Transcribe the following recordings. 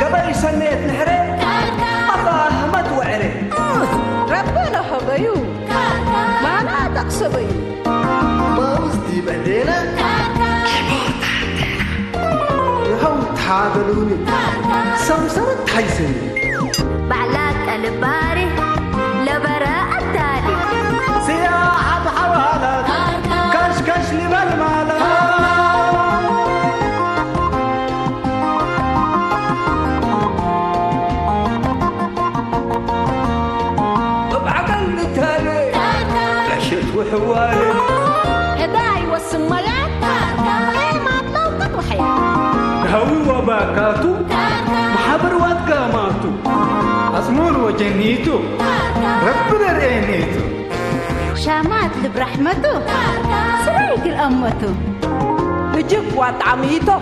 قبل سنة نحري الله ما توعري ربنا حبيو ما أنا تقصبي ما وزدي بعدين يهو تحاضروني سمسرة تحيسني بعلاك الباري لبراء التالي سياحة بحوالات كش كش لي بالمالات بعقل التالي عشت وحوالي هداي والسميات إيه ما تلوقت وحياة هوي وباكاتو محبر واتقاماتو أسمور وجنيتو ربنا رأينيتو شامات برحمته سريك الأمته بجيب وطعميته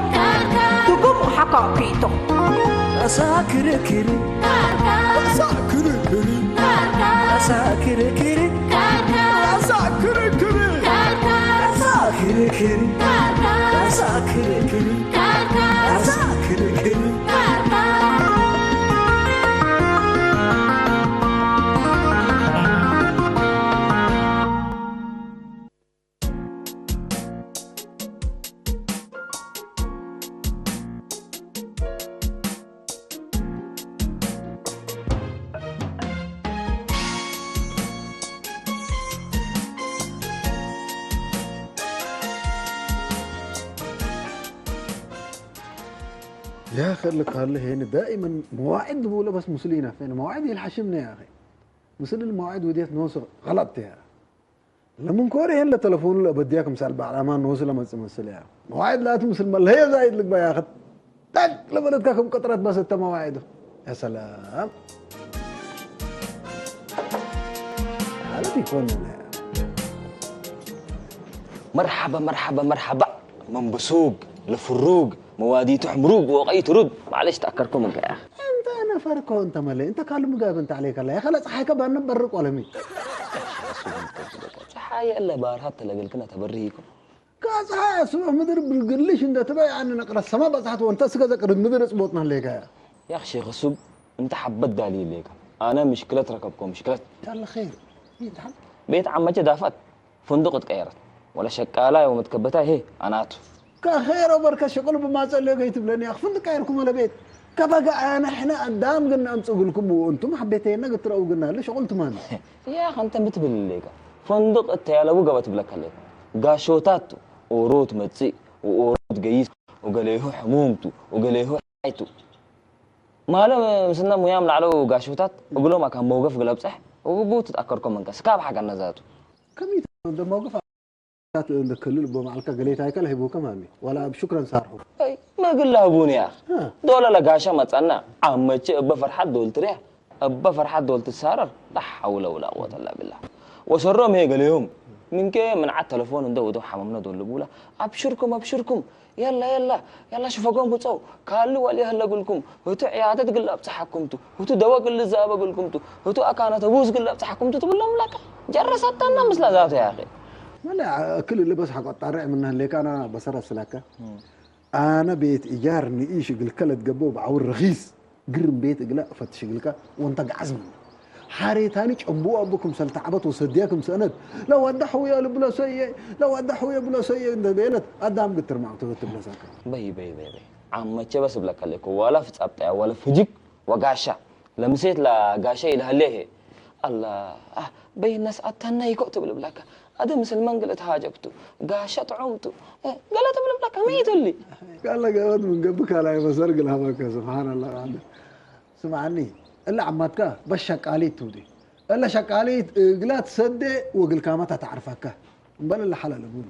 تقوم حقاقيته أساكر كري أساكر كري أساكر كري أساكر كري أساكر كري أساكر كري أساكر كري يا أخي لك هلا هنا دائما مواعيد بقولها بس مسلينا فين مواعيد يلحشمنا يا أخي مسل المواعيد وديت نوصل غلط يا لما نكوري هلا تلفون اللي بديك مسال بعد ما نوصل لما تمثل يا مواعيد لا تمثل ما هي زايد لك يا أخي تك لما تكاكم قطرات بس أنت مواعيده يا سلام هلا بيكون مرحبا مرحبا مرحبا من بسوق لفروق مواديت حمروق وقيت رد معلش تأكركم منك يا أخي أنت أنا فرقه أنت مالي أنت كان مجاب أنت عليك الله يا خلاص حيك بأنا برق ولا مين صحايا إلا بارهات تلاقي كنا تبريكم كاس هاي سوى مدر بالقليش أنت تبع يعني نقرأ السماء بس حتى وأنت سكت مدر اسمه ليك يا أخي شيخ السوق أنت حبت دليل ليك أنا مشكلة ركبكم مشكلة يلا خير يتحل بيت عمتي دافت فندق تغيرت ولا شكالة يوم تكبتها هي أنا كخير وبركة شغل بما سأل لك يتبلني أخفن كايركم على بيت كبقى أنا إحنا قدام قلنا أمس أقولكم وأنتم حبيتينا قلت رأوا قلنا ليش قلت مان يا أخي أنت بتبل ليك فندق التيالا وقبت بلك عليك قاشوتات وروت متسي وروت قيس وقاليه حمومته وقاليه حيته ما له مسنا ميام على قاشوتات وقولوا ما كان موقف قلب صح وبوت تأكركم من كاس كاب حق النزاتو كم يتم موقف كلل بمعلك قليت هاي كله يبوك مامي ولا بشكرا صارحوا أي ما قل له أبوني يا أخي دولة لقاشة ما تصنع عمتش أبا فرحات دول تريح أبا فرحات دول تسارر لا حول ولا قوة إلا بالله وسرهم هيك اليوم من كي من على التلفون ندو حمامنا دول اللي أبشركم أبشركم يلا يلا يلا شوفكم بتصو قالوا ولي هلا أقولكم هتو عيادة تقول بصحكمتو هتو دواء قل زاب أقولكمتو هتو أكانت أبوز قل بصحكمتو تقول لهم لك جرست أنا مثل ذاته يا أخي لا كل اللي بس حق الطارع منها اللي كان بصرف سلاكه انا بيت ايجار نعيش الكلت قبوب عور رخيص قرم بيت اقلا فتش قلك وانت عزم حاري ثاني ابو ابوكم سلتعبت وصدياكم سند لو ادحوا يا بلا سي لو ادحوا يا بلا سي انت بينت ادام قتر معك بلا ساكه بي عمتي بس بلك عليك ولا فتابطع ولا فجك وقاشا لمسيت لا قاشا الى هليه الله بين الناس اتنا يكتب لك هذا مسلمان قلت هاجبته قاشت عمته قالت بلك ميت اللي قال لك يا ولد من قبك على مسرق الهواك سبحان الله سمعني الا عمتك بس شقاليت تودي الا شقاليت قلات صدق وقل كامتها تعرفك بل اللي حلال ابوي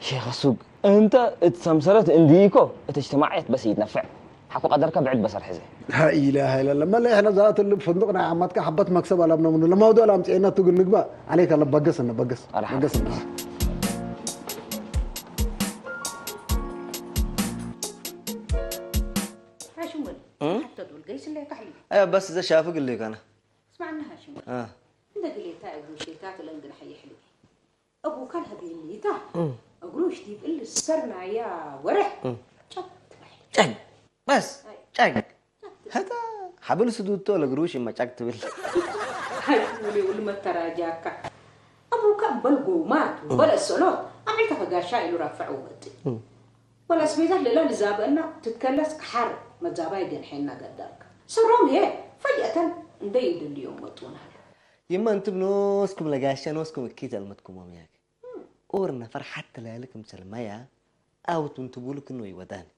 شيخ السوق انت اتسمسرت انديكو اتجتمعت بس يتنفع حقو قدرك بعد بصر حزه لا اله الا الله ما اللي احنا ذات اللي بفندقنا عمتك حبت مكسب على ابن منه لما هو دول امتعينا تقول نقبا عليك الله بقصنا بقص هاشم حتى تقول قيس اللي كحلي ايوه بس اذا شافك اللي كان اسمعنا هاشم انت قليتها اقول شيكات ولا انقل حي حلو أبو كان هبيني تا أقولوش تجيب إلا السرنا يا ورح شاق بس شاق هذا حبل سدود تو لقروش ما شاق تبل هاي ولي ما تراجعك أبو كان بلقو مات وبلا الصلاة عملت فقاشا إلو رافعوا بدي ولا سميتها لله نزاب أنه تتكلس كحر ما تزاباي دين حيننا قدامك سرهم هي فجأة نديد اليوم وطونا يما انتم نوسكم لقاشا نوسكم اكيد المتكم ومياك اورنا فرحة لالك مسلمايا او تنتبولك انه يوداني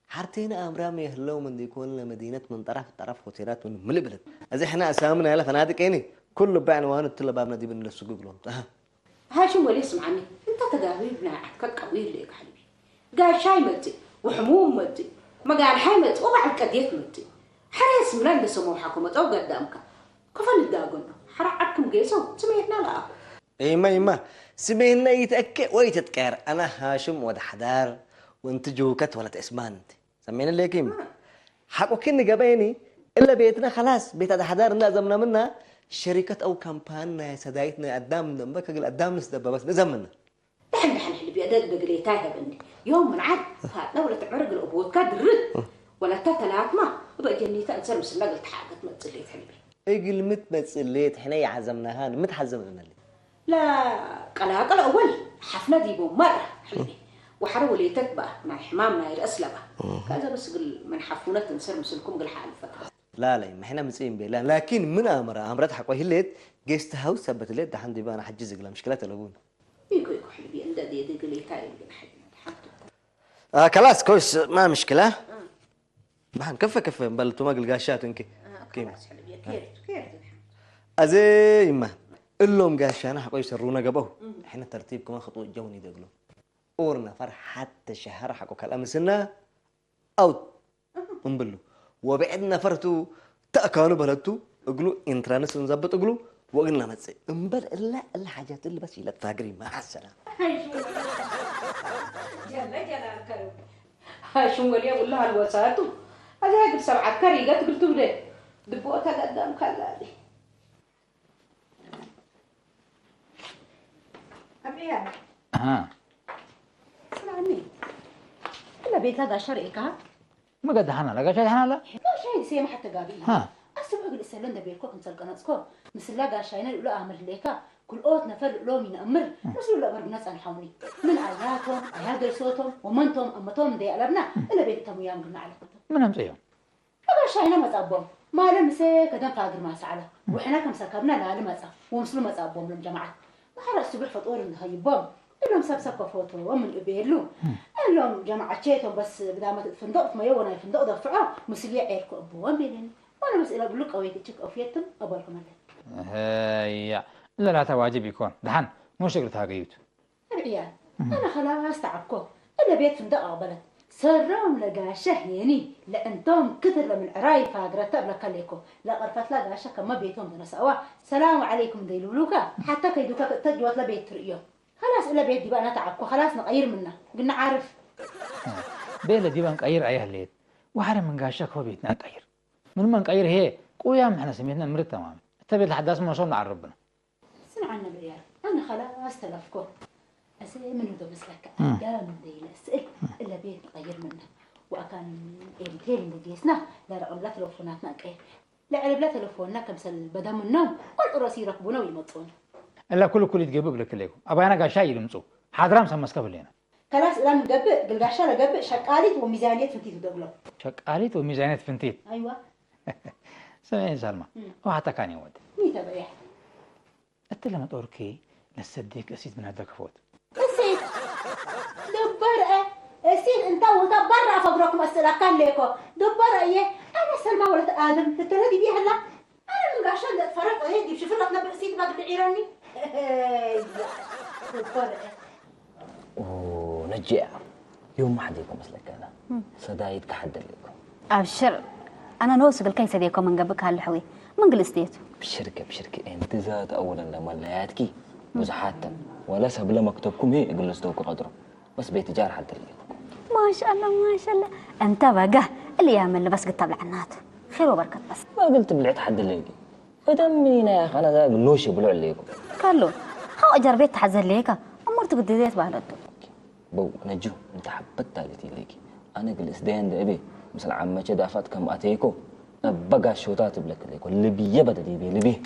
حارتين امرامي يهلو من يكون لمدينة من طرف خوتيرات من ملبلد ازي احنا اسامنا يلا فنادق اني كله بعنوان الطلبة دي بن السوق يقولون هاي شو ولي اسمعني انت تداوي بناعك قوي ليك حبيبي قال شاي متي وحموم متي ما قال حيمت وبعد كديت متي حريس ملان بسمو حكومة او قدامك كفن الداقنا حرقكم قيسو سميتنا لا ايما سمينا يتأكد ويتتكار انا هاشم وده حدار وانت جوكت ولا تسمان انت سمينا ليك ايما حقو كني قبيني الا بيتنا خلاص بيت هذا حدار نازمنا منها شركة او كامبان سدايتنا قدام دمك قدام نسدب بس نزمنا دحن اللي بيدد بقليتاها بني يوم من عاد دولة عرق الأبوات كدرد ولا تتلات ما وبقى جنيتا انسان مسلا قلت حاجة تمثليت حبيبي اقل متمثليت حنا يعزمناها متحزمنا لي لا قلاقل أول حفلة دي مرة حبيبي وحرولي تتبع مع حمامنا الأسلبة كذا بس قل من حفونات انسان مسلكم قل حال فترة لا ما احنا مسئين بيه لكن من امرت حقوه الليت جيست هاوس سبت الليت دحن دي بقى انا حجزك لا مشكلة لابون يكو حبيبي انت دي قليتاي اللي حاجة خلاص كويس ما مشكلة بحن كفة بلتو ما قل قاشات انكي خلاص حبيبي كيرت ازي ما اللهم قاشانا حقوه يسرونا قبوه احنا ترتيب كمان خطوة جوني دقلو اورنا فرحة الشهر حقو كلام سنة اوت انبلو وبعدنا فرتو تأكانو بلدتو اقلو انترانس نزبط اقلو وقلنا ما تسي انبل الا الحاجات اللي بس يلا تفاقري مع السلامة جلا كرم هاي شو قال يقول لها الوساتو هذا يقول 7 كريقات قلت له دبوتها قدام كلالي أبيها ها سلامي إلا بيت هذا شريكها ما قد هنا لا قد هنا لا لا شيء سيما حتى قابي ها أسمع أقول السلام ده بيركو أنت القناصكو مثل لا قاشينا الأولى أمر ليكا كل أوت نفر لو من أمر مثل لا أمر الناس عن حوني من عياتهم عيال صوتهم ومنتهم أمتهم دي قلبنا إلا بيتهم ويام قلنا على من هم زيهم قاشينا متأبهم ما لمسه كدم فاقر ما سعله وإحنا كم سكبنا لا لمسه ومسلم متأبهم للجماعة وحرا السبع فطور إن هايبهم إلهم سبسب فوتو ومن إبيرلو إلهم جماعة شيتهم بس بدامة الفندق ما يونا الفندق دفعه مسلية عيركو أبوه ميلين وانا بس إلى بلوك أوي تشك أوفيتم أبالكم هلا هيا لا تواجب يكون دحن مو شغل تاقيت العيال أنا خلاص تعبكم إلا بيت فندق أقبلت سرهم لقاشة يعني لأنتم كثر من عراي فاقرة تبلك عليكم لا قرفت لا قاشة كما بيتهم دنا سوا سلام عليكم ديلولوكا حتى كيدوكا تجوات لبيت رئيو خلاص إلا بيت دي بقى نتعبكم خلاص نغير منه قلنا عارف بيلا دي بنك أير أيه الليل وحرم من قاشك هو بيتنا تغير من بنك أير هي قويا احنا سميتنا مرد تمام تبي الحداث ما وصلنا على ربنا سمع عنا بالريال أنا خلاص تلفكم أسأل من دو بس لك يا من دي لأسأل إلا بيت نغير منه وأكان إيرتين اللي جيسنا لا رقم لا تلفوناتنا كأي لا علب لا تلفوننا كمثل بدا من النوم كل راسي يركبونا ويمطون إلا كل يتجيبوا لك ليكم أبا أنا قاشا يلمسوا حاضرام سمسك باللينا خلاص الآن نقبل قلقاشة لقبل شقاليت وميزانية فنتيت ودقلو شقاليت وميزانية فنتيت أيوة سمعين سلمى وحتى كان يود ميتا بريح أنت لما توركي لسديك أسيد من هذا كفوت أسيد دبر أسيد أنت ودبر أفضلك مسألة كان ليكو دبر إيه أنا سلمى ولد آدم تتردي بيها لا أنا من قاشة اللي اتفرقت هيدي بشوف لك نبي أسيد ما بالعيراني دبر ونجع يوم ما حد يكون مثلك أنا صدايد كحد لكم أبشر أنا نوصل الكيسة ديكم من قبلك هالحوي من قلستيتو بشركة انت ذات اولا لما لياتكي وزحاتا ولا سبلا مكتبكم هي قلستوكوا قدروا بس بيتجار حتى ليكم ما شاء الله ما شاء الله أنت بقى اللي يعمل اللي بس قلت بالعنات خير وبركة بس ما قلت بلعت حد ليكي فدمينا يا اخي انا ذا نوشي بلوع ليكم قالوا أو أجر بيت تحزن ليك أمرت قديت بعدته بو نجو انت حبت تالتي ليكي انا جلس دين ده ابي مثل عم دافات كم اتيكو بقى شوتات بلك ليكو اللي بيبدا دي بي اللي بيه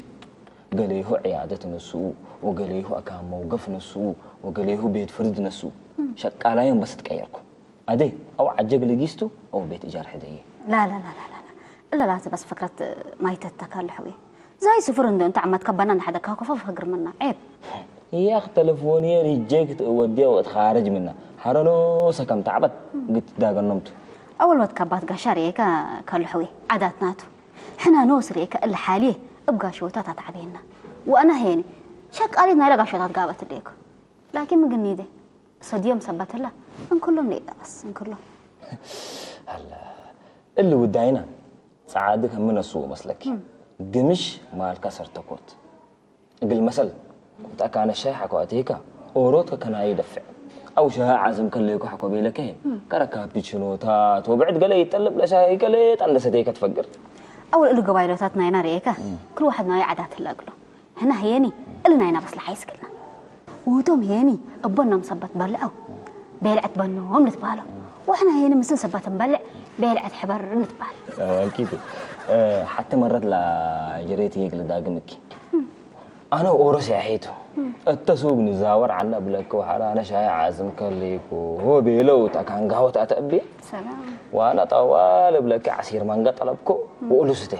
قال هو عيادة نسو وقال هو أكان موقف نسو وقال هو بيت فرد نسو شقالاين بس تكيركو أدي أو عجق لقيستو أو بيت إيجار حدية لا لا لا لا لا إلا لازم بس فكرة ما يتتكال حوي زي سفر إنه أنت عم تكبرنا حدا كاكو ففقر منا عيب يا أخ تلفوني ريجيك وديه وتخارج منها حرنو سكم تعبت قلت داقا نمتو أول ما تكبرت قشاري كالحوي عاداتناتو حنا نوصري كاللي حاليه ابقى شوتات تعبينا وانا هيني شك قالينا لا شوتات قابت ليك لكن من قنيده صديم ثبت له من كلهم بس من كلهم هلا اللي وداينا سعادك من السوق مسلك قمش مال كسر تكوت قل مثل كنت أكان الشيحة كواتيكا أوروتك كان يدفع أو شها عزم كليكو حكوا بيلكين كركا بيتشنوتات وبعد قال يتطلب لشاي قاليت عند ستيك تفكر أول اللي قبايلاتنا ينا ريكا كل واحد ما يعدات الأقله هنا هيني اللي ناينا بس لحيس كلنا وهدوم هيني أبونا مصبت بلعو بيلعت بنوهم نتبالو وإحنا هيني مثل سبات مبلع بيلعت حبر نتبال أكيد حتى مرات لا جريتي هيك لداقمك أنا أورس يا حيتو التسوق نزاور عنا بلك وحالا أنا شاي عازم كليكو هو بيلو تاكان قهوة أتأبي سلام وأنا طوال بلك عصير مانجا طلبكو وقلوسته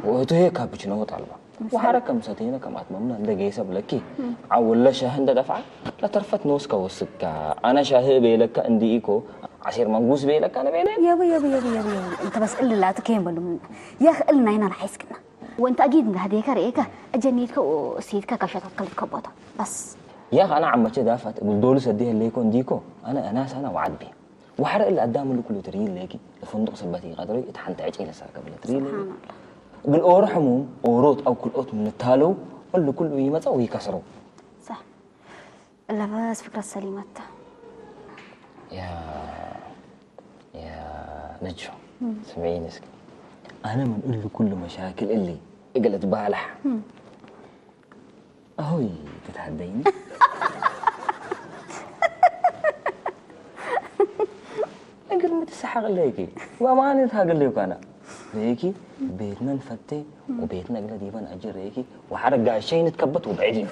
وهتو هيك كابتشينو طلبه وحركة مساتينة كما أتمنى عند جيسة بلكي عولا شاهن دفع لا ترفت نوسكا وسكا أنا شاهي بيلك عندي إيكو عصير منقوس بيلك أنا بيلك يابا أنت بس إلا لا تكين بلو من يا أخي إلنا هنا لحيس كلنا وأنت أكيد من هديك ريكا أجنيتك وسيدك كشتت كل كبوطة بس يا أخي أنا عم دافت بالدول سديها اللي يكون ديكو أنا وعد بيه وحرق اللي قدام اللي كله تريل ليكي الفندق سبتي قدري اتحنت عيش إلى ساكا بلا تريل سبحان الله بالأور حموم أوروت أو كل أوت من التالو اللي كله يمتى ويكسروا صح إلا بس فكرة سليمة يا نجو سمعيني اسكي أنا من أقول كل مشاكل اللي قلت بالح أهوي تتحديني أقول ما تسحق ليكي وما نتحق ليك أنا ليكي بيتنا نفتي وبيتنا قلت ديبان أجر ليكي وحرق قاشين نتكبت وبعيدين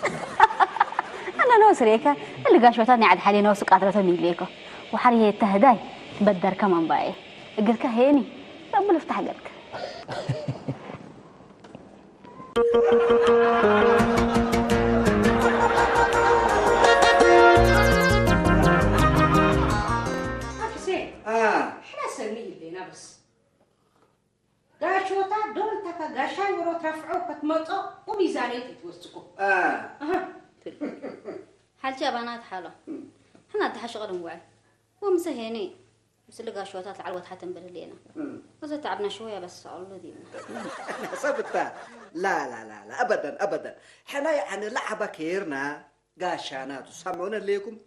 أنا نوس ريكا اللي قاشوتاني عاد حالي نوس قادرتني ليكو وحري هي التهداي بدر كمان باي قلك هيني ربنا افتح قلك حسين احنا سميه لنا بس قاشوتا دول تكا قاشاي ورو ترفعوا كتمطو وميزانيت يتوسكوا حالتي بنات حاله احنا انت شغل موعد ومسهيني بس اللي قاشوتات العلوة حتى بلدينا بس تعبنا شويه بس الله دي صبتا لا ابدا حنا يعني لعبه كيرنا قاشانات سمعونا ليكم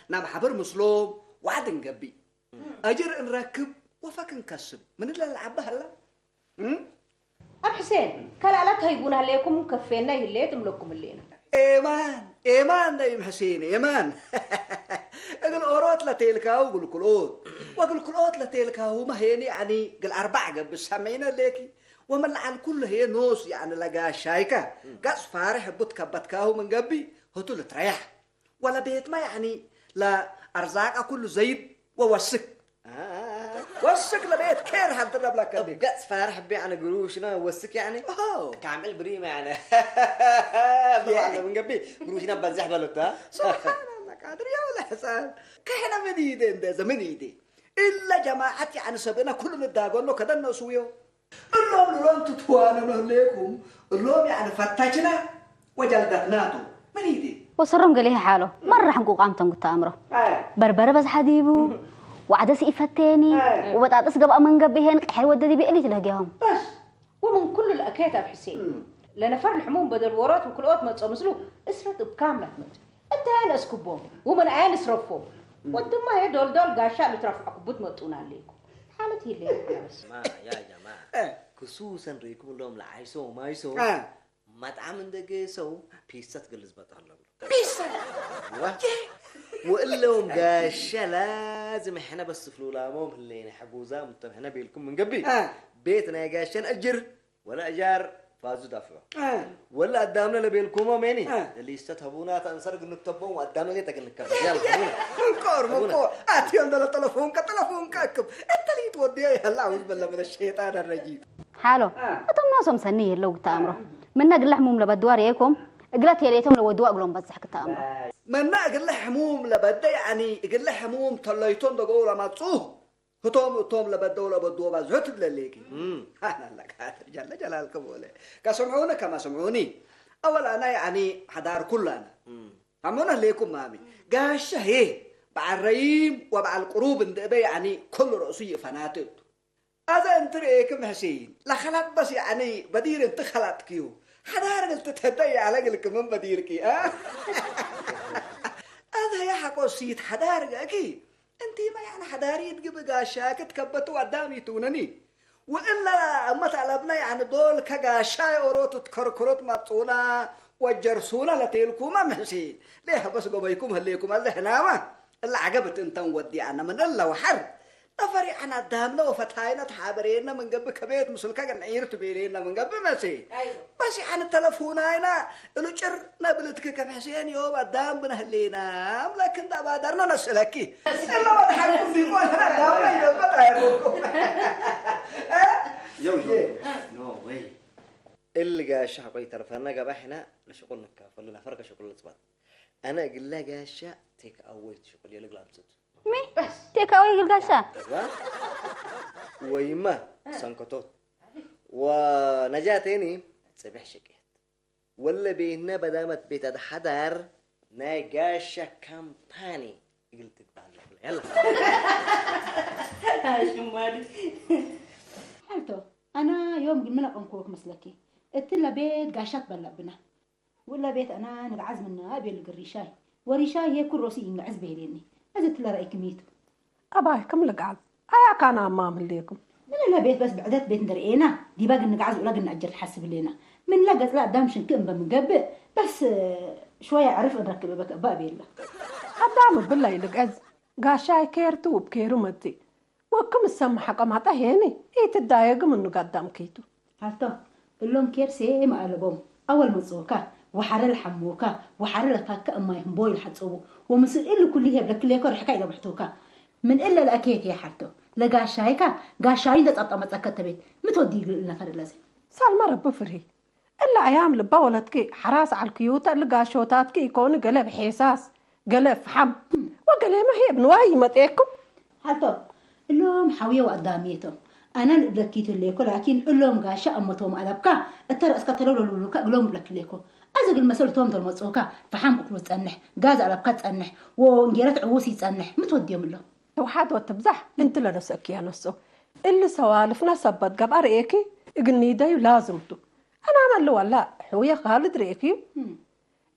نعم حبر مسلوم وعد نقبي اجر نركب وفك نكسب من اللي لعبها هلا اب حسين كلا تهيبونها ليكم كفينا اللي تملككم اللينا ايمان نايم حسين ايمان اقول اوروت لتيلكاو قول كلوت واقول كلوت لتيلكاو ما هيني يعني قل اربعه قبل سمعينا ليكي ومن على كل هي نوس يعني لقى شايكه قص فارح بتكبتكاو من قبي هتو تريح ولا بيت ما يعني لا ارزاق كله زيد ووسك وسك لبيت كير هضرب لك طب قص فارح بي على قروشنا وسك يعني كعمل بريمه يعني والله من قبي قروشنا بنزح بلوتا سبحان الله قادر يا ولا حسان كهنا من ايدي انت زمن ايدي الا جماعه يعني سبنا كلنا داغونو كذا نسويو اللهم لون تتوانا لكم اللهم يعني فتشنا وجلدتناتو من ايدي وصرهم قال حاله مره حنقو قامتم قلت امره بربره بس حديبو وعدس إفتاني وبطاطس قبل من قبيهن حلوة دي بيقلي تلاقيهم بس ومن كل الأكيات يا حسين لأن فرن حموم بدل ورات وكل وقت ما تصمسلو اسرت بكاملة أنت أنا أسكبهم ومن عين اسرفهم وأنتم ما هي دول قاشا اللي ترفعكم بتمطونا عليكم حالتي اللي بس ما يا جماعة خصوصا ريكم لهم لعيسو ما يسو ما تعمل دقيسو بيستات قلز بطالة بيسا وإلا قاشة لازم احنا بس فلولامهم اللي حجوزا متم احنا بيلكم من قبل بيتنا يا قاشة نأجر ولا أجار فازو دافعوا ولا قدامنا اللي بيلكمهم يعني اللي يستتهبونا تنسرق نكتبهم وقدامنا ليه تقل نكتب يلا منكور اتي عندنا تلفون كاكب انت اللي توديها هلا اعوذ بالله من الشيطان الرجيم حالو أتم ناسهم سنيه لو تأمره من نقل لحمهم لبدوار ياكم قلت يا ريتهم لو ودوا أقولهم بس حكت تأمره من نقل لحمهم لبدا يعني قل لحمهم طليتون دقوله ما تصوه هتوم لبدوا لبدوا بس هت لليكي انا لك جل جلالكم ولا كسمعونا كما سمعوني اول انا يعني حدار كلنا عمونا ليكم مامي قاشه هي بعالريم وبعالقروب يعني كل رؤسيه فناتت هذا انت ريكم حسين لا خلط بس يعني بدير انت خلطكيو حدار قلت تهدي على قلك من بديركي هذا يا حقو سيد حدار اكي انت ما يعني حداري تجيب قاشاك تكبتوا قدامي تونني والا اما طلبنا يعني دول كقاشاي اوروت تكركرت مطونا وجرسونا لتيلكم ما محسين ليه بس قبيكم هليكم الله هناما اللي عجبت انت ودي انا من الله وحر نفري انا دامنا وفتاينا تحابرينا من قبل كبيت مسلكا نعير تبيرينا من قبل مسي بس يعني التلفون هنا الوجر نبلتك كمحسين يوم قدام بنهلينا لكن ده بادرنا نسلكي الا ما تحكم في قول انا دامنا يوم بتعرفكم يو نو واي اللي قاشة حقي ترفنا قبحنا لشغلنا كافلنا فرق شغل الصباط انا اقول لها قاشة تيك اويت شغل يلقى لابسط مي تيك أوي القاشة ويما سانكوتوت ونجاتيني سبح شكيت ولا بينا بدامت بتتحضر نقاشة كامباني قلت يلا حالته أنا يوم قلنا لك أنكوك مسلكي اتلا بيت قاشات بلا بنا ولا بيت أنا نقعز منها أبي القريشاي وريشاي هي كل روسي نقعز بيليني أزت لا رأيك ميتو أباي كم لقعد أيا كان أمام ليكم لا بيت بس بعدت بيت ندرينا دي باقي نقعز ولا نأجر حسب لنا من لقت لا دامش نكمل من قبل بس شوية عرف نركب بقى بيلا قدام بالله يلقعز قاشاي كيرتو بكيرو متي وكم السمحة كما تهيني إيه تتضايق منه قدام كيتو حالتو اللون كير سي ما قلبهم أول مصوكا وحرر الحموكا وحرر الفاكا أما يهمبوي الحتصوبو ومسل إلا كلية بلا كلية كور حكاية بحتوكا من إلا الأكيد يا حالتو لقاشايكا قاشاين دا تقطمت أكتبت متودي لنا فرق لازم سالما رب فرهي إلا أيام لبا ولدكي حراس على الكيوتا اللي قاشوتاتكي يكون قلب حساس قلب فحم وقلب ما هي بنواهي متيكم حالتو اللهم حاوية وقداميتهم أنا لكيت ليكو لكن اللهم قاشا أمتهم ألبكا الترى أسكتلو لولوكا قلهم لك ليكو أزق المسؤول توم دول مصوكا فحم أكلو تسنح قاز ألبكا تسنح ونجيرات عوسي تسنح متوديهم الله توحاد وتبزح انت لنسك يا نسو اللي سوالفنا سبت قبر ايكي اقني دايو لازمتو انا عمل له ولا حوية خالد ريكي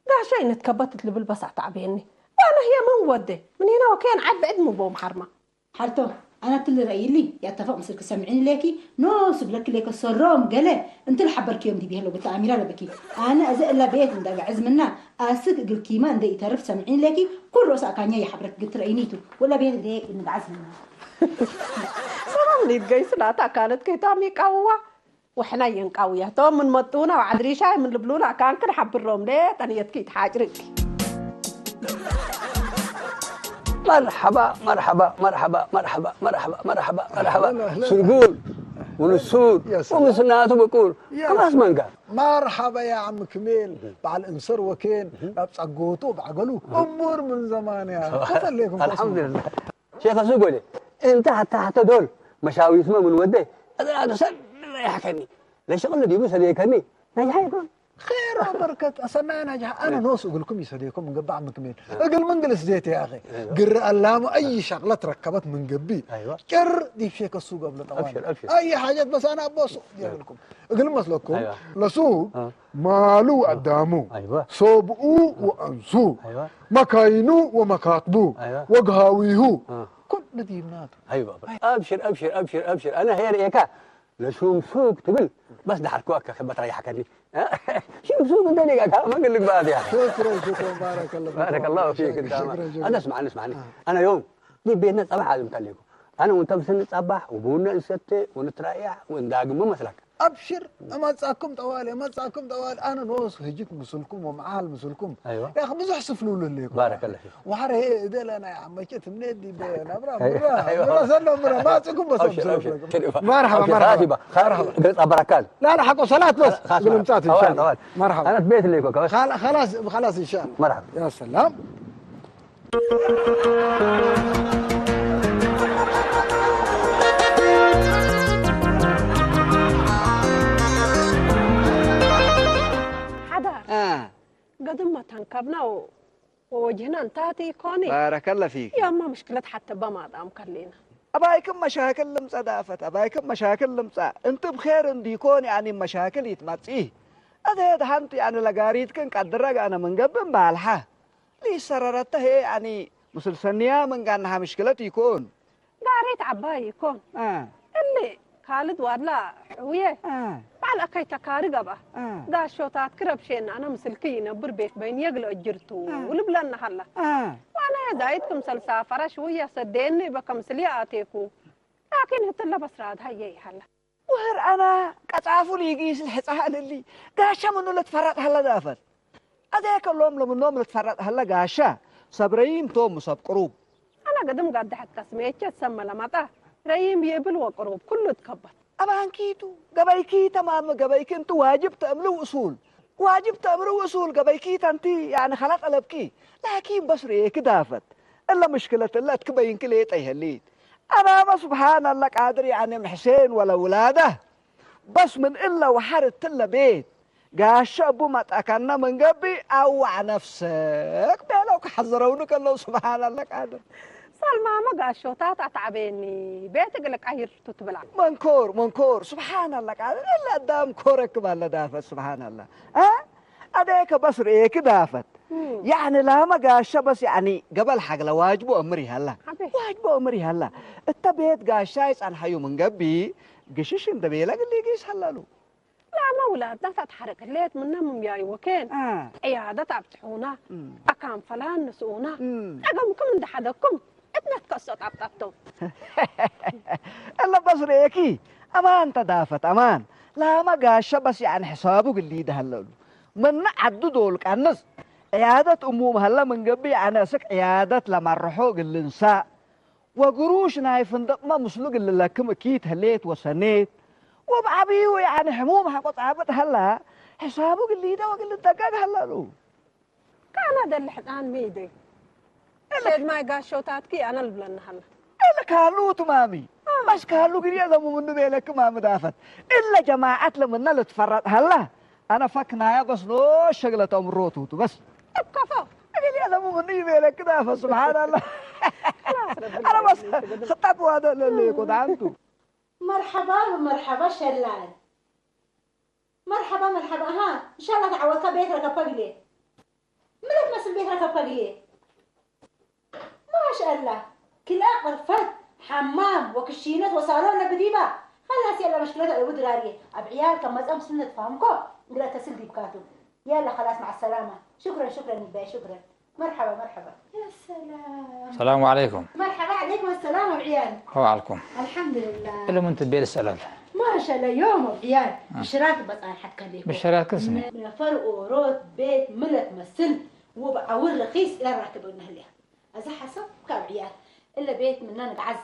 قاشا إن تكبتت لي بالبسع تعبيني وانا هي من وده من هنا وكان عاد بعد مو محرمة حالتو أنا كل رأيي لي يتفق مسلك سامعين ليكي نوصب لك ليك السرام قال أنت اللي حبرك يوم دي بيه لو قلت أميرة لبكي أنا أزق لا بيت من دقع عز منا أسق قل كيما أندي تعرف سامعين ليكي كل رؤساء كان يا حبرك قلت رأينيتو ولا بيت دي من عز منا سلام لي تقيس لا تاكلت كي تامي قوة وإحنا ينقوية توم من مطونة وعدري شاي من البلونة كان كل حب الروم ليه تاني يتكيت حاجرك مرحبا مرحبا مرحبا مرحبا مرحبا مرحبا مرحبا سرقول ونسود ومسنات وبقول كم اسمنك مرحبا يا عم كميل بعد الانصر وكين بصقوتو بعقلو امور من زمان يا خليكم الحمد لله شيخ سوقولي انت حتى دول مشاوي اسمه من وده هذا سر يحكني ليش قلنا دي بس هيكني نجح يكون خير وبركة أسمع نجح أنا نوص أقول لكم يسديكم من قبل عم كمين أقول من جلس زيت يا أخي قر اللام أي شغلة ركبت من قبي كر دي فيك السوق قبل طوال أي حاجات بس أنا أبص يقول لكم أقول مسلكم لسوق مالو قدامو صوبو وأنسو مكاينو ومكاتبو وقهاويهو كل ديمنات أيوة أبشر أبشر أبشر أبشر أنا هي ريكا لشوم سوق تقول بس ده حركوك خبط ريحك لي شوف سوق الدنيا ما اقول لك بعد يا اخي. شكرا بارك الله فيك انت. شكرا. هذا اسمعني انا يوم دي بيتنا صباح لازم تليكم انا وانت بس نتصبح وبونا نستي ونتريح ونداقم مثلك. ابشر ما تساكم طوالي انا نوص هجيك مسلكم ومعاه مسلكم. ايوه يا اخي بزح سفلوا له بارك الله فيك. وحر هي ديل انا يا عم جيت منين بين أيوة. مرة سنة مرة ما تكون بس مرحبا بركات. لا حق صلاة بس بالمتات ان شاء الله. مرحبا انا في بيت ليكم خلاص ان شاء الله. مرحبا يا سلام. قدم ما تنكبنا ووجهنا انتهتي كوني بارك الله فيك. يا أما مشكلة حتى بما دام كلينا أبايكم مشاكل لمسة دافت أبايكم مشاكل لمسة أنت بخير إن ديكون يعني مشاكل يتمتيه هذا دهنت يعني لقاريت كن قدرك أنا من قبل بالحة لي سررته يعني مسلسلنيا من كانها مشكلة يكون قاريت عباي يكون اللي خالد ولا حويه بعد أكيد تكاري قبه دا شوتات كرب شين أنا مسلكين بربيت بين يقل أجرتو ولبلن هلا وأنا يا دايتكم سلسافرة شوية صدقني بكم سلياتيكو لكن هتلا بس راد هي هلا وهر أنا كتعرفوا لي يجيس الحصان اللي قاشة منو اللي تفرط هلا دافت أذاك اللوم لمن اللي تفرط هلا قاشة صبريم توم مصاب قروب أنا قدم قد حتى سميتش تسمى لمطه ريم يبل وقروب كله تكبر أبان كيتو قبيكي تمام قبيكي انتو واجب تأملوا أصول قبيكي تنتي يعني خلاص ألبكي لكن بس ريك دافت إلا مشكلة إلا تكبين كليت أيها الليل أنا ما سبحان الله قادر يعني من حسين ولا ولاده بس من إلا وحرت إلا بيت قاش أبو ما تأكلنا من قبي أوع نفسك بيلوك حذرونك الله سبحان الله قادر سلمى ما قاشوتات أتعبيني بيتك لك أهير تتبلع منكور سبحان الله قادر إلا قدام كورك بالله دافت سبحان الله أديك بس ريك دافت يعني لا ما قاشة بس يعني قبل حق لواجبه أمري هلا التبيت قاشايس عن حيو من قبي قشيش انت بيلك اللي قيس هلالو لا ما ولاد لا تتحرك الليت منهم ياي وكين عيادة تبتحونا أكام فلان نسونا أقامكم من دحدكم اتنتكسو طبطبتو إلا بس ريكي أمان تدافت أمان لا ما قاشة بس يعني حسابه اللي ده هلالو من عدو دولك الناس عيادة أموم هلا من قبي أنا سك عيادة لما الرحوق اللي نساء وقروش نايف ما مسلوق اللي لكم أكيد هليت وسنيت وبعبيو يعني حمومها قطعبت هلا حسابه اللي ده وقل الدقاق هلا له كان هذا اللي الآن ميدي سيد ما يقاشوتات كي أنا اللي بلن هلا إلا كالو تمامي بس كالو قريا ذا منو بيلك ما مدافت إلا جماعة لمنا اللي تفرط هلا أنا فكنا يا بس لو شغلة أمروتو بس كفو قريا ذا منو يبيلك كده سبحان الله أنا بس خطاب هذا اللي يقود عنده مرحبا شلال مرحبا ها ان شاء الله تعودك بيت ركبقلي ملك مسل بيت ركبقلي ما شاء الله كل غرفة حمام وكشينات وصالون بديبة خلاص يلا مشكلة الود رارية أبعيال كم مزام سنة تفهمكو قلا تسل دي بكاتو يلا خلاص مع السلامة شكرا نباي شكرا مرحبا يا سلام السلام عليكم. مرحبا عليكم السلام أبعيال هو عليكم الحمد لله إلا من تبيل السلام ما شاء الله يوم أبعيال بشراك بس أنا حتى ليكم بالشريات كسنة من فرق وروت بيت ملك مسن وبعور رخيص إلى راتب النهلية أزا حسب كأبعيال إلا بيت مننا نقعز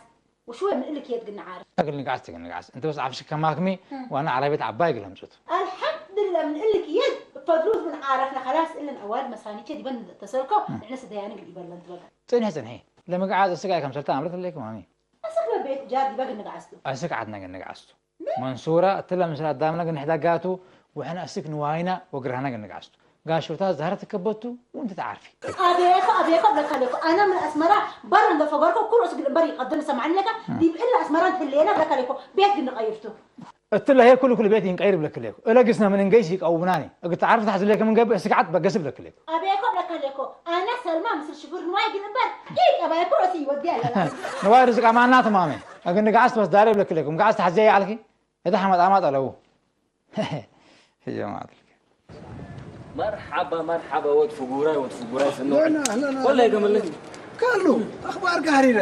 وشوي من إلك يد قلنا عارف أقول نقعز أنت بس عارف شكل ماكمي وأنا على بيت عباي قلهم جوت الحمد لله من إلك يد فدروس من عارفنا خلاص إلا أواد مساني كذي بند تسلكوا إحنا سدياني اللي يبلن تبقى تنهي لما قعد أسقى كم سلطان عمرت ليك مامي أسقى البيت جاد بقى نقعزته أسقى عدنا نقعزته منصورة تلا من سلطان دامنا نحتاجاته وإحنا أسقى نواينا وقرهنا نقعزته قال شرطة زهرت كبتو وأنت تعرفي أبيك بلك أنا من أسمرة برا دفقركم كل أسقى بري قدم سمعني لك دي إلا أسمرة الليلة بلك عليكم بيت قلنا غيرته قلت له هي كل بيت ينقير بلك ليكو إلا قسنا من نقيسك أو بناني قلت عارف تحصل لك من قبل سقعت بقسم لك ليكو أبيك بلك عليكم أنا سلمى مثل شفور نواي قلنا بر إيه أبيك رأسي وديها نواي رزق أمانات مامي أقول قعدت بس داري بلك ليكم قعدت حزي عليك إذا حمد أمات على هو هي ما أدري مرحبا مرحبا ود فقوراي سنوع أهلا ولا يا جمال كارلو أخبار قهرينا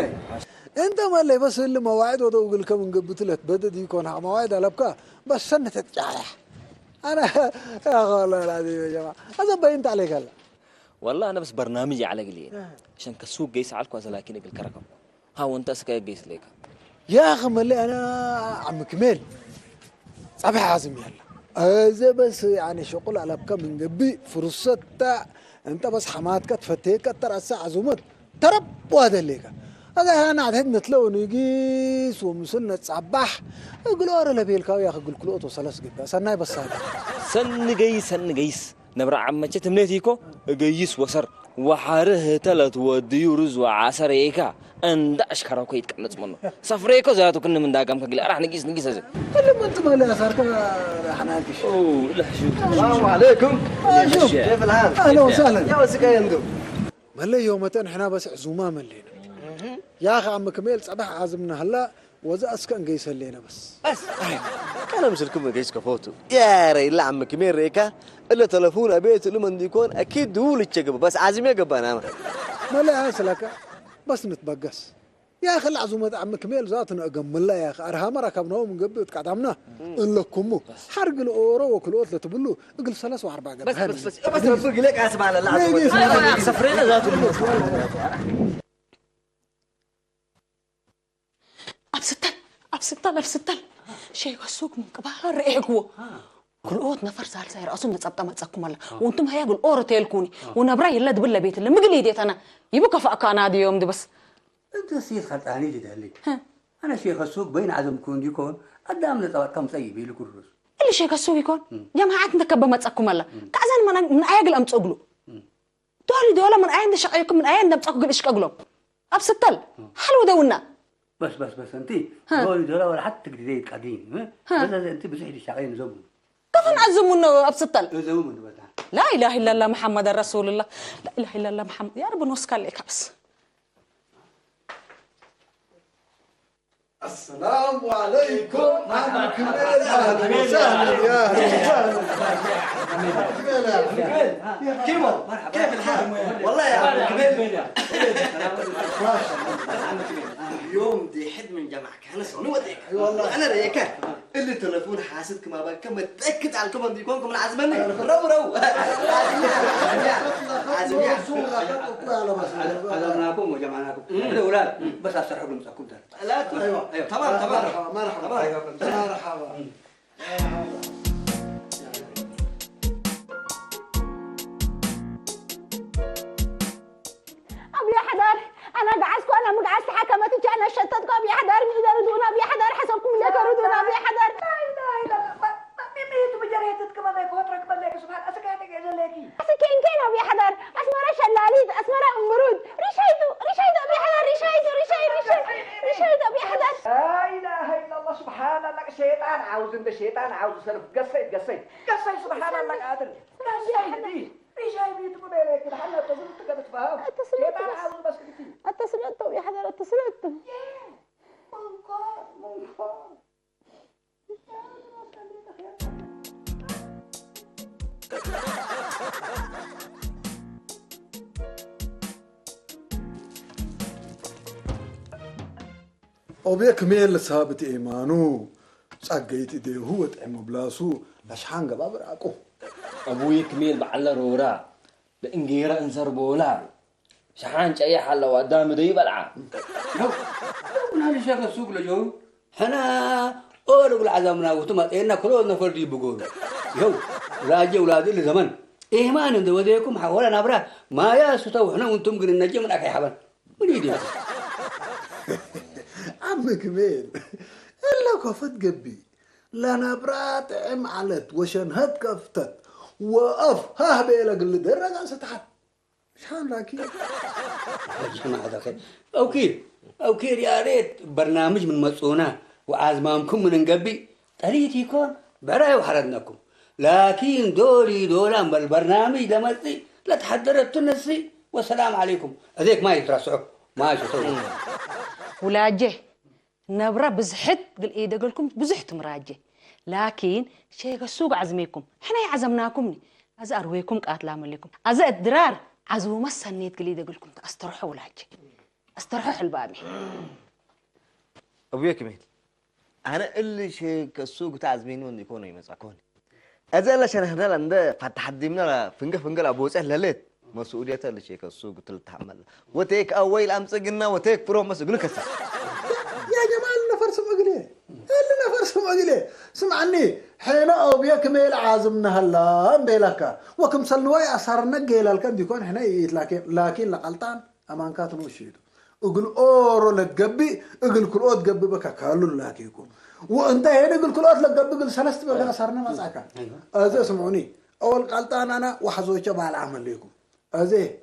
أنت ما اللي بس اللي مواعيد وضوء لكم من قبل لك بدد يكون مواعيد على بكا بس سنة تتجايح أنا يا والله العظيم يا جماعة هذا بينت عليك هلا والله انا بس برنامجي على قليل عشان كسوق جيس على الكوز لكن بالكركم ها وانت اسكا جيس ليك يا أخي ملي أنا عم كميل صباح عازم يلا إذا بس يعني شغل على بكا من قبي فرصة أنت بس حماتك تفتيك ترى الساعة عزومت ترب وهذا الليك هذا أنا عاد نتلو نقيس ومسنة صباح يقول أورا لبيلكاو يا أخي يقول كل أوتو سلس جبا سناي بس هذا سن جيس نبرع عم تشت منيتيكو جيس وسر وحاره تلت وديورز وعسر إيكا أند أشكره كويت كنت منه سفريكو زاتو كنا من داقم كقول راح نقيس هذا اللي ما أنت ما لا صار راح ناقش أوه لا شوف السلام عليكم شوف كيف الحال؟ أهلا وسهلا يا وسكاي يندو ملي يومتين احنا بس عزومة ملينا يا أخي عم كميل صباح عازمنا هلا وزا أسكن قيس لينا بس كان مسلكم جيس كفوتو يا ري لا عم كمير ريكا الا تلفون ابيت لمن يكون اكيد دول الشقب بس عازم يقب انا ملي هاسلك بس نتبقس يا أخي العزومة عم كميل ذاتنا أجمل لا يا أخي أرهام ركبناه من قبل تقدمنا لكمو حرق الأورو وكلوت لتبلو اقل 3 و4 بس بفرق لك اسمع على العزومة سفرينا ذات أبستل شيء السوق من كبار إيقو كل أوت نفر ساير أصلا نتصبط ما تسكم الله وأنتم هيا قول أورة تيلكوني ونبرأي الله دبل بيت اللي مقلي ديت أنا يبقى فأكان هذا يوم دي بس أنت سيد خلطاني جدا لي أنا شيخ السوق بين عزم كون يكون قدام لطوات كم سيبي لكل رز اللي شيخ السوق يكون جماعات نكبة ما تسكم الله كأزان من أياق أم تقولوا دولة من أين شقيكم من أين نبتقول إيش كقولوا أبستل حلو دونا بس أنتي دولة ولا حتى تقدري قديم بس أنت بسحدي شغالين زبون كيف نعزمونه أبستل زبون بس لا إله إلا الله محمد رسول الله لا إله إلا الله محمد يا رب نوسك عليك بس السلام عليكم عم كميل أهلا وسهلا يا كيف الحال؟ والله يا عم كميل اليوم دي حد من جمعك انا سوني وديك والله انا ريكا اللي تلفون حاسدك ما بقى كم متاكد على الكم يكونكم العزمني رو عزميا عزمناكم وجمعناكم الاولاد بس اسرحوا لهم مساكم لا ايوه تمام مرحبا أبي حدار أنا قعدت أنا مقعدت حكمت أنا شتتك أبي حدار من يردون أبي حدار حسبكم لا تردون أبي حدار لا ميميت بجريتك ما ذاك وترك بلك سبحان أسكاتك يا جلكي أسكين كين أبي حدار أسمر شلاليد أسمر أمرود رشيدو أبي حدار رشيد أبي حدار لا إله إلا الله سبحان الله شيطان عاوز إن الشيطان عاوز سلف قصيت سبحان الله قادر رشيد بيتقول لك الحلا تقول تقدر تفهم شيطان عاوز بس كتير اتصلت يا حدار اتصلت منكر وبيك ميل ثابت إيمانو صقيت إيديه هو تعم بلاسو لشحان قباب راقو أبوي كميل بعلى رورا بإنجيرا إنسر بولا شحان شيء حلا وقدام دي بلعة هذا شيخ السوق لجو حنا أول عزمنا وتمت إننا كلنا فردي بقول يو راجع أولادي لزمن إيمان إن دوديكم حولا نبرة ما ياسوتوا إحنا وأنتم قلنا نجي من أكي حبل منيدي عم كميل إلا كفت قبي لا نبرات عم علت وشنهد كفتت وقف ها بيلك اللي درجة ستحت شحال راكي اسمع هذا خير أو كير يا ريت برنامج من مصونة وعزمامكم من نقبي تريد يكون براي وحردناكم لكن دولا بالبرنامج لمسي لا تحضرت تنسي والسلام عليكم هذيك ما يترسعوا ما يشوفوا ولاجه نبرة بزحت قل إيه دقلكم بزحت مراجه لكن شيء السوق عزميكم إحنا عزمناكمني أزا أرويكم قاتلا مليكم أزا الدرار عزو مسنيت قليد أقولكم أسترحوا ولاجي أسترحوا حلبابي أبويا كمين أنا اللي شيء كسوق تعزميني وندي كوني مساكوني أزا لا شان هنا لنده فتحدي منا فنجا أبوس لليت مسؤولية اللي شيء كسوق تلتحمل وتيك أول أمس قلنا وتيك برو مسؤول كسر يا جماعة نفرس مقلي اللي نفرس مقلي سمعني حين أبويا كميل عازمنا هلا بيلك وكم سلواي أسرنا جيل الكن يكون هنا لكن لقلتان أمان كاتنو شيء أقول أورو لتجبي أقول كل أوت جبي بك كالو لاكيكم وأنت هنا أقول كل أوت لتجبي أقول سلست بقى صارنا مساكا أزاي سمعوني أول قلتان أنا وحزوجة بالعمل لكم أزاي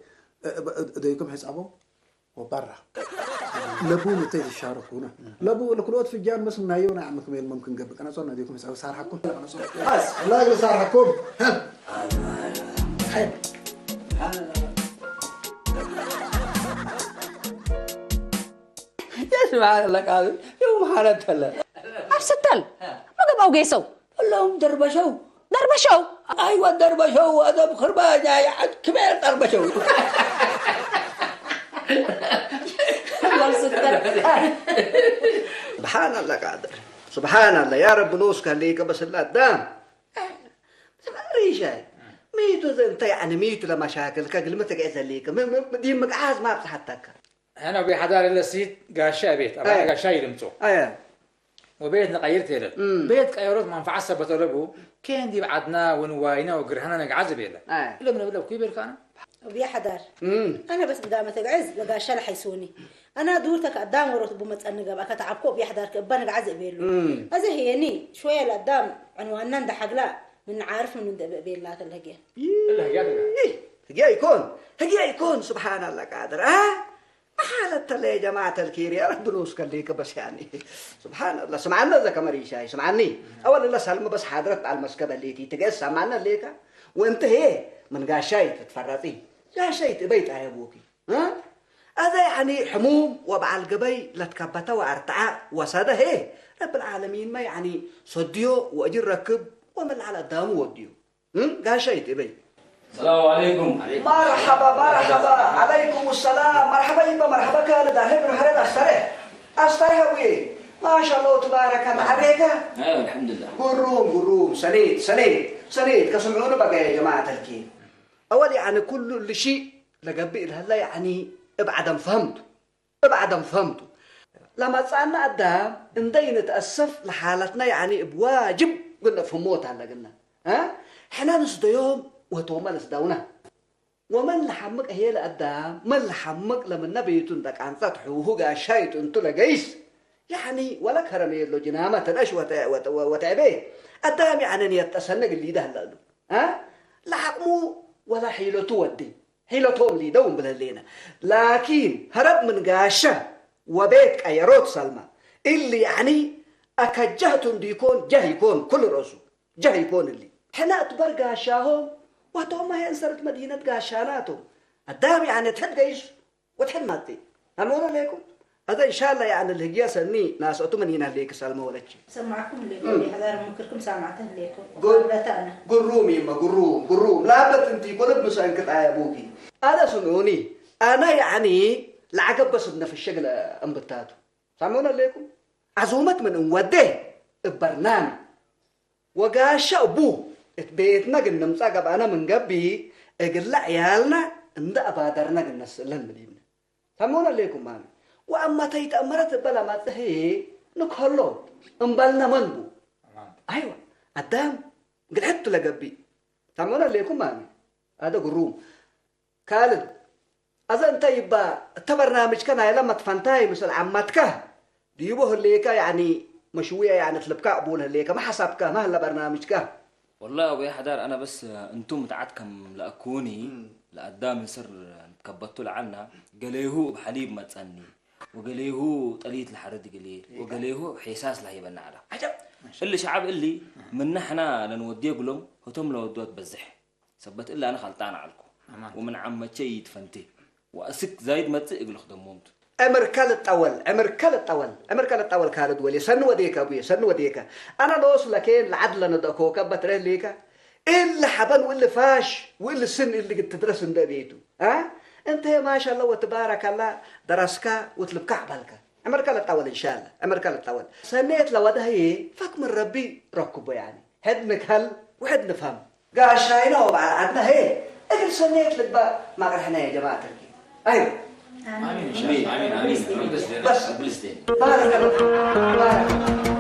ديكم حسابه وبرا لبو متى يشاركونا لبو لكل أوت في الجان بس من هيونا عم كميل ممكن جبك أنا صرنا ديكم حساب صار حكم أنا صار بس لا يقول صار حكم حلو سبحان الله قال يوم حالت هلا أرسلتل ما قبوا قيسوا اللهم دربشوا دربشوا ايوه دربشوا هذا بخربان جاي كبير دربشوا سبحان الله قادر سبحان الله يا رب نوسك ليك بس الله دام ريشاي ميتو انت يعني ميتو لمشاكل كلمتك عز ليك دي مقعاز ما بصحتك أنا بحضار إلا سيد قاشا بيت أبغى قاشا يلمتو ايه وبيتنا غيرت له بيت قيرت منفعة بطلبه كان دي بعدنا ونواينا وقرهنا نقعز بيلا إلا من بلا كبير كان وبيا حدار أنا بس قدامك عز لقى شال حيسوني أنا دورتك قدام ورث بمتأنق بقى كتعبكو بيا حدار كبنا قعز بيلو هذا هيني شوية لقدام عنواننا ده حقلا من عارف من بيلات الهجية هجيا يكون سبحان الله قادر حالة يا جماعة الكير يا رب نوسك ليك بس يعني سبحان الله سمعنا ذا كمري شاي سمعني أول الله سلمى بس حضرت على المسكبة اللي تجلس سمعنا ليك وأنت هي من قاشاي تتفرطي قاشاي تبيت يا أبوكي ها هذا يعني حموم وبع الجبي لتكبته وارتعاء وساده هي رب العالمين ما يعني صديو وأجر ركب ومن على الدام وديو قاشاي تبيت السلام عليكم مرحبا عليكم السلام مرحبا كان داهب نحرد أستريح ويه ما شاء الله تبارك معريكا ايوه الحمد لله قروم سنيد كسمعونا بقى يا جماعة الكين أول يعني كل شيء لقبئ لهلا يعني ابعدم فهمته لما تسألنا قدام اندي نتأسف لحالتنا يعني بواجب قلنا فهموت هلا قلنا احنا نصد يوم وتوما نصدونا ومن لحمك هي لقدام من لحمك لما النبي تندك عن فتحه قاشايت انتو لقيس يعني ولا كرمي له جنامة أش وتعبيه قدام يعني أن يتسنق اللي ده هلا لحقمو ولا حيلته ودي حيلتهم لي دوم بلهلينا لكن هرب من قاشة وبيت أيروت سلمى اللي يعني أكجهتم ديكون جهيكون كل رسول جهيكون اللي حنا أتبر قاشاهم وتوما هي انصرت مدينة قاشاناتهم قدام يعني تحد قيش وتحد ماتي هنقول عليكم هذا إن شاء الله يعني الهجية سني ناس أتمنى ليك سلمى ولا شيء سمعكم لي هذا ممكنكم سمعته ليكم قروم يما قروم لا بتنتي كل بسان قطع يا أبوكي هذا سمعوني أنا يعني لعقب بس بدنا في الشغل أنبتاتو سامعونا ليكم عزومة من وده البرنامج وقاشة أبوه بيتنا قلنا مساقب أنا من قبي قل عيالنا عند أبادرنا قلنا السلام مدينة سامعونا ليكم مامي وأما تيتأمرت بلا ما تهي نكهلو انبالنا منبو أيوة قدام قلعت لقبي سامعونا ليكم مامي هذا قروم كالد أذا أنت يبقى التبرنامج كان لما تفنتاي مثل عمتك ديبوه الليك يعني مشوية يعني تلبكا أبوله الليك ما حسبك ما هلا برنامجك والله أبو حدار أنا بس أنتم متعدكم لأكوني لقدام يصير تكبتوا لعنا قاليه بحليب ما تسألني وقاليه طليت الحرد قليل وقاليه حساس له يبنى على عجب اللي شعب اللي من نحنا لنوديه قلهم هتم لو ودوت بزح ثبت إلا أنا خلطان عليكم ومن عمتي يتفنتي وأسك زايد ما تقبل خدمونت أمر كل الطول كارد ولي سن وديك أبوي سن وديك أنا دوس لكن العدل ندكوك بتره ليك اللي حبن واللي فاش واللي السن اللي قد تدرس من بيته ها انت ما شاء الله وتبارك الله درسك وتلبك عبالك عمرك الطول ان شاء الله عمرك الطول سنيت لو ده هي فك من ربي ركبه يعني هد نكهل وحد نفهم قاشاينا وبعد عندنا هي اجل سنيت لبا ما قرحنا يا جماعه ايوه امين امين امين بس بارك الله بارك